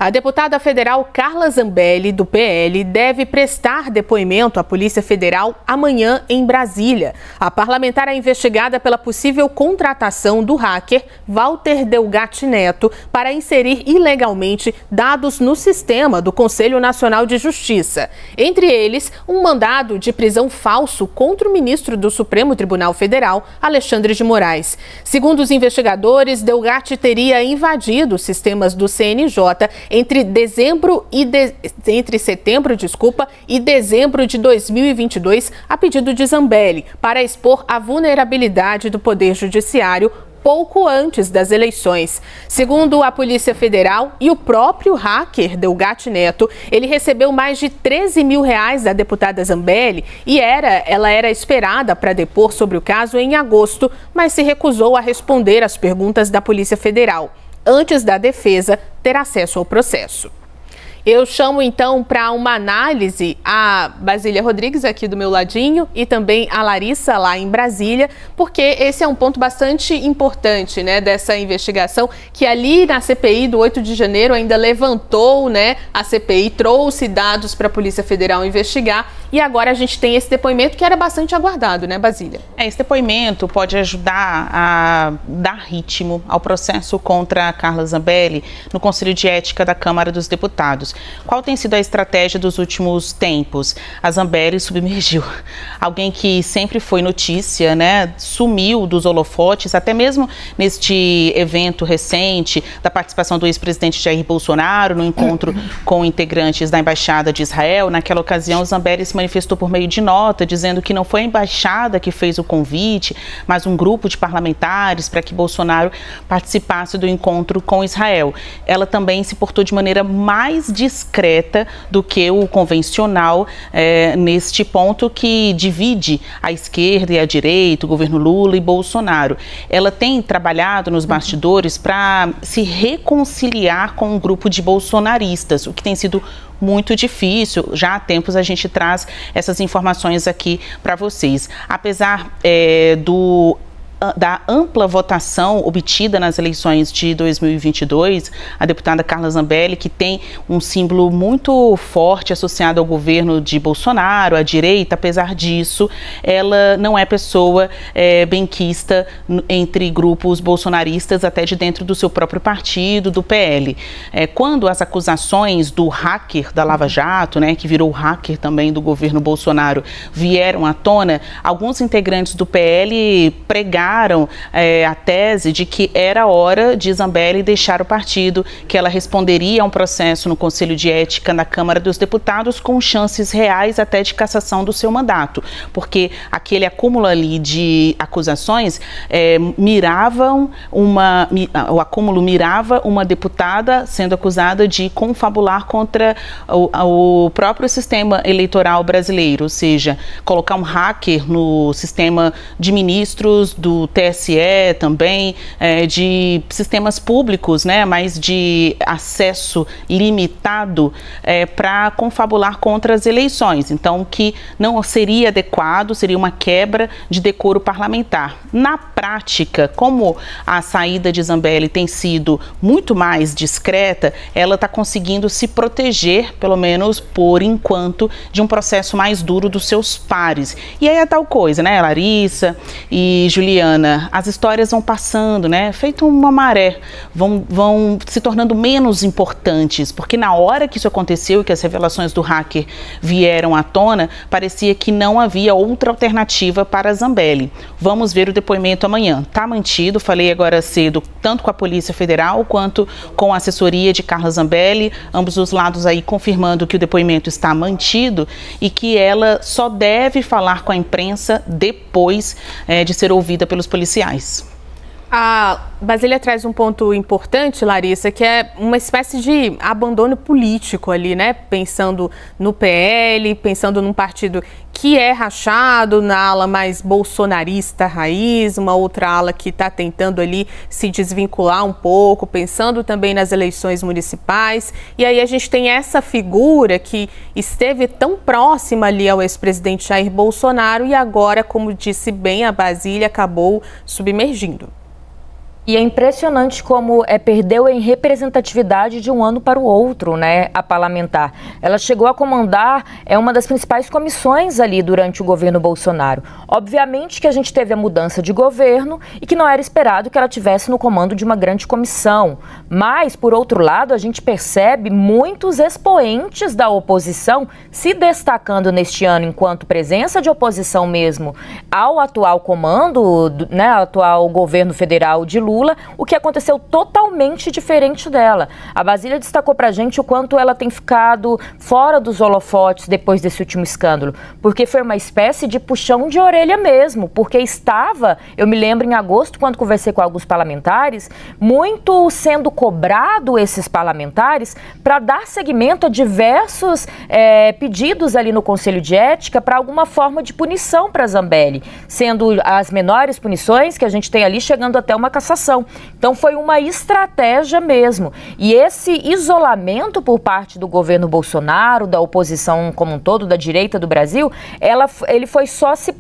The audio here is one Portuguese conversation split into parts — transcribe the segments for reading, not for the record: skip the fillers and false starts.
A deputada federal Carla Zambelli, do PL, deve prestar depoimento à Polícia Federal amanhã em Brasília. A parlamentar é investigada pela possível contratação do hacker Walter Delgatti Neto para inserir ilegalmente dados no sistema do Conselho Nacional de Justiça. Entre eles, um mandado de prisão falso contra o ministro do Supremo Tribunal Federal, Alexandre de Moraes. Segundo os investigadores, Delgatti teria invadido os sistemas do CNJ entre setembro e dezembro de 2022, a pedido de Zambelli, para expor a vulnerabilidade do Poder Judiciário pouco antes das eleições. Segundo a Polícia Federal e o próprio hacker Delgatti Neto, ele recebeu mais de R$13 mil da deputada Zambelli e ela era esperada para depor sobre o caso em agosto, mas se recusou a responder às perguntas da Polícia Federal, antes da defesa ter acesso ao processo. Eu chamo então para uma análise a Basília Rodrigues aqui do meu ladinho e também a Larissa lá em Brasília, porque esse é um ponto bastante importante, né, dessa investigação, que ali na CPI do 8 de janeiro ainda levantou, né, a CPI trouxe dados para a Polícia Federal investigar e agora a gente tem esse depoimento que era bastante aguardado, né, Basília? Esse depoimento pode ajudar a dar ritmo ao processo contra a Carla Zambelli no Conselho de Ética da Câmara dos Deputados. Qual tem sido a estratégia dos últimos tempos? A Zambelli submergiu. Alguém que sempre foi notícia, né? Sumiu dos holofotes, até mesmo neste evento recente da participação do ex-presidente Jair Bolsonaro no encontro com integrantes da Embaixada de Israel. Naquela ocasião, Zambelli se manifestou por meio de nota, dizendo que não foi a Embaixada que fez o convite, mas um grupo de parlamentares para que Bolsonaro participasse do encontro com Israel. Ela também se portou de maneira mais discreta do que o convencional neste ponto que divide a esquerda e a direita, o governo Lula e Bolsonaro. Ela tem trabalhado nos bastidores para se reconciliar com um grupo de bolsonaristas, o que tem sido muito difícil. Já há tempos a gente traz essas informações aqui para vocês. Apesar da ampla votação obtida nas eleições de 2022, a deputada Carla Zambelli, que tem um símbolo muito forte associado ao governo de Bolsonaro, à direita, apesar disso, ela não é pessoa benquista entre grupos bolsonaristas, até de dentro do seu próprio partido, do PL. Quando as acusações do hacker da Lava Jato, né, que virou hacker também do governo Bolsonaro, vieram à tona, alguns integrantes do PL pregaram a tese de que era hora de Zambelli deixar o partido, que ela responderia a um processo no Conselho de Ética na Câmara dos Deputados com chances reais até de cassação do seu mandato, porque aquele acúmulo ali de acusações o acúmulo mirava uma deputada sendo acusada de confabular contra o próprio sistema eleitoral brasileiro, ou seja, colocar um hacker no sistema de ministros do TSE também, de sistemas públicos, né, mas de acesso limitado para confabular contra as eleições. Então, que não seria adequado, seria uma quebra de decoro parlamentar. Na prática, como a saída de Zambelli tem sido muito mais discreta, ela está conseguindo se proteger, pelo menos por enquanto, de um processo mais duro dos seus pares. E aí é tal coisa, né, Larissa e Juliana? As histórias vão passando, né? Feito uma maré, vão se tornando menos importantes, porque na hora que isso aconteceu e que as revelações do hacker vieram à tona, parecia que não havia outra alternativa para Zambelli. Vamos ver o depoimento amanhã. Está mantido, falei agora cedo, tanto com a Polícia Federal quanto com a assessoria de Carla Zambelli, ambos os lados aí confirmando que o depoimento está mantido e que ela só deve falar com a imprensa depois de ser ouvida pelos policiais. A Basília traz um ponto importante, Larissa, que é uma espécie de abandono político ali, né? Pensando no PL, pensando num partido que é rachado, na ala mais bolsonarista raiz, uma outra ala que está tentando ali se desvincular um pouco, pensando também nas eleições municipais. E aí a gente tem essa figura que esteve tão próxima ali ao ex-presidente Jair Bolsonaro e agora, como disse bem a Basília, acabou submergindo. E é impressionante como perdeu em representatividade de um ano para o outro, né, a parlamentar. Ela chegou a comandar uma das principais comissões ali durante o governo Bolsonaro. Obviamente que a gente teve a mudança de governo e que não era esperado que ela tivesse no comando de uma grande comissão. Mas, por outro lado, a gente percebe muitos expoentes da oposição se destacando neste ano enquanto presença de oposição mesmo ao atual comando, né, ao atual governo federal de Lula, o que aconteceu totalmente diferente dela. A Basília destacou pra gente o quanto ela tem ficado fora dos holofotes depois desse último escândalo, porque foi uma espécie de puxão de orelha mesmo, porque estava, eu me lembro em agosto, quando conversei com alguns parlamentares, muito sendo cobrado esses parlamentares para dar seguimento a diversos pedidos ali no Conselho de Ética para alguma forma de punição para Zambelli, sendo as menores punições que a gente tem ali chegando até uma cassação. Então foi uma estratégia mesmo. E esse isolamento por parte do governo Bolsonaro, da oposição como um todo, da direita do Brasil, ele foi só se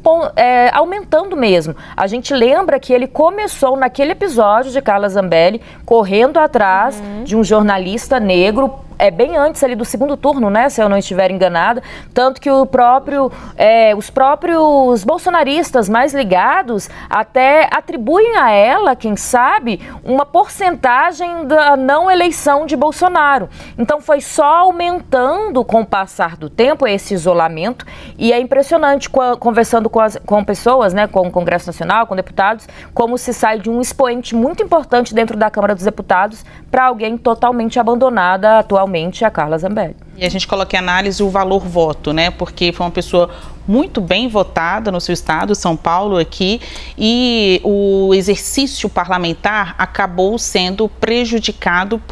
aumentando mesmo. A gente lembra que ele começou naquele episódio de Carla Zambelli correndo atrás de um jornalista negro, bem antes ali do segundo turno, né, se eu não estiver enganada, tanto que os próprios bolsonaristas mais ligados até atribuem a ela, quem sabe, uma porcentagem da não eleição de Bolsonaro. Então foi só aumentando com o passar do tempo esse isolamento, e é impressionante conversando com pessoas, né, com o Congresso Nacional, com deputados, como se sai de um expoente muito importante dentro da Câmara dos Deputados para alguém totalmente abandonada atualmente, a Carla Zambelli. E a gente coloca em análise o valor voto, né? Porque foi uma pessoa muito bem votada no seu estado, São Paulo, aqui, e o exercício parlamentar acabou sendo prejudicado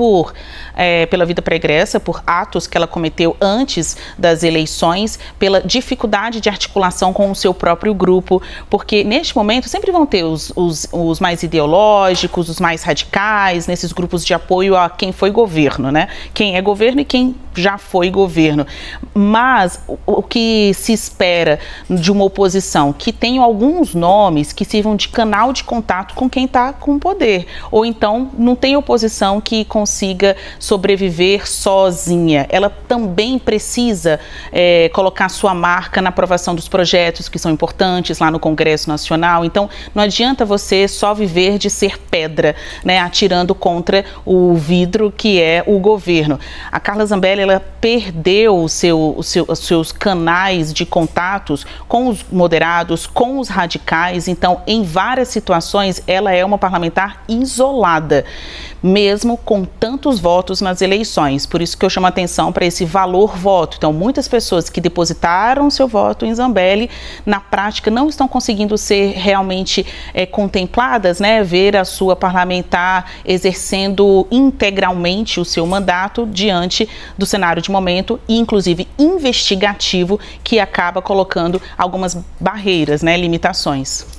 pela vida pregressa, por atos que ela cometeu antes das eleições, pela dificuldade de articulação com o seu próprio grupo, porque neste momento sempre vão ter os mais ideológicos, os mais radicais, nesses grupos de apoio a quem foi governo, né? Quem é governo e quem já foi governo. Mas o que se espera de uma oposição que tenha alguns nomes que sirvam de canal de contato com quem está com o poder, ou então não tem oposição que consiga sobreviver sozinha. Ela também precisa colocar sua marca na aprovação dos projetos que são importantes lá no Congresso Nacional. Então não adianta você só viver de ser pedra, né, atirando contra o vidro que é o governo. A Carla Zambelli, ela perdeu os seus canais de contatos com os moderados, com os radicais. Então, em várias situações, ela é uma parlamentar isolada, mesmo com tantos votos nas eleições. Por isso que eu chamo a atenção para esse valor voto. Então, muitas pessoas que depositaram seu voto em Zambelli, na prática, não estão conseguindo ser realmente contempladas, né? Ver a sua parlamentar exercendo integralmente o seu mandato diante do cenário de momento, e inclusive investigativo, que acaba colocando algumas barreiras, né? Limitações.